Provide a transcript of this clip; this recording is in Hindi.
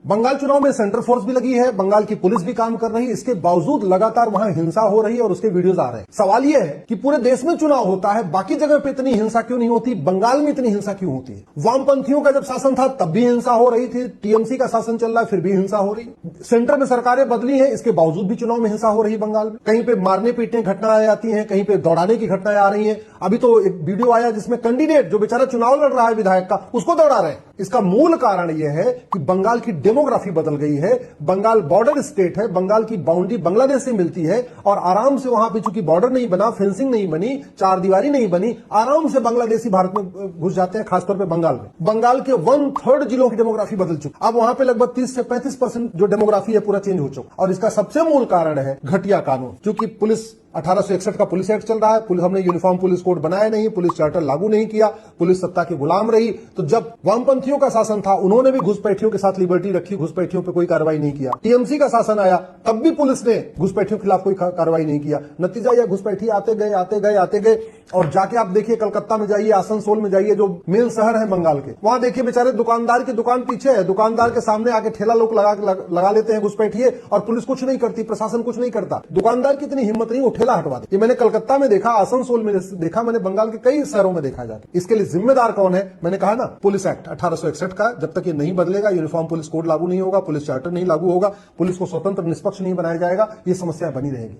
बंगाल चुनाव में सेंट्रल फोर्स भी लगी है, बंगाल की पुलिस भी काम कर रही है, इसके बावजूद लगातार वहां हिंसा हो रही है और उसके वीडियोज आ रहे हैं। सवाल यह है कि पूरे देश में चुनाव होता है, बाकी जगह पे इतनी हिंसा क्यों नहीं होती, बंगाल में इतनी हिंसा क्यों होती है? वामपंथियों का जब शासन था तब भी हिंसा हो रही थी, टीएमसी का शासन चल रहा है फिर भी हिंसा हो रही है। सेंटर में सरकारें बदली है, इसके बावजूद भी चुनाव में हिंसा हो रही है बंगाल में। कहीं पे मारने पीटने घटनाएं आती हैं, कहीं पे दौड़ाने की घटनाएं आ रही हैं। अभी तो एक वीडियो आया जिसमें कैंडिडेट जो बेचारा चुनाव लड़ रहा है विधायक का, उसको दौड़ा रहे हैं। इसका मूल कारण यह है कि बंगाल की डेमोग्राफी बदल गई है। बंगाल बॉर्डर स्टेट है, बंगाल की बाउंड्री बांग्लादेश से मिलती है और आराम से वहां पे चूंकि बॉर्डर नहीं बना, फेंसिंग नहीं बनी, चार दीवारी नहीं बनी, आराम से बांग्लादेशी भारत में घुस जाते हैं, खासतौर पर बंगाल में। बंगाल के 1/3 जिलों की डेमोग्राफी बदल चुकी, अब वहां पे लगभग 30 से 35% जो डेमोग्राफी है पूरा चेंज हो चुका। और इसका सबसे मूल कारण है घटिया कानून। क्योंकि पुलिस 1861 का पुलिस एक्ट चल रहा है, पुलिस हमने यूनिफॉर्म पुलिस कोड बनाया नहीं, पुलिस चार्टर लागू नहीं किया, पुलिस सत्ता की गुलाम रही। तो जब वामपंथियों का शासन था उन्होंने भी घुसपैठियों के साथ लिबर्टी रखी, घुसपैठियों पे कोई कार्रवाई नहीं किया। टीएमसी का शासन आया तब भी पुलिस ने घुसपैठियों के खिलाफ कोई कार्रवाई नहीं किया। नतीजा यह घुसपैठी आते गए आते गए आते गए। और जाके आप देखिए कलकत्ता में जाइए, आसनसोल में जाइए, जो मेन शहर है बंगाल के, वहां देखिए बेचारे दुकानदार की दुकान पीछे है, दुकानदार के सामने आके ठेला लोग लगा लेते हैं घुसपैठिए और पुलिस कुछ नहीं करती, प्रशासन कुछ नहीं करता। दुकानदार की इतनी हिम्मत नहीं वो ठेला हटवा दे। ये मैंने कलकत्ता में देखा, आसनसोल में देखा, मैंने बंगाल के कई शहरों में देखा जाता। इसके लिए जिम्मेदार कौन है? मैंने कहा ना, पुलिस एक्ट 1861 का जब तक ये नहीं बदलेगा, यूनिफॉर्म पुलिस कोड लागू नहीं होगा, पुलिस चार्टर नहीं लागू होगा, पुलिस को स्वतंत्र निष्पक्ष नहीं बनाया जाएगा, ये समस्या बनी रहेगी।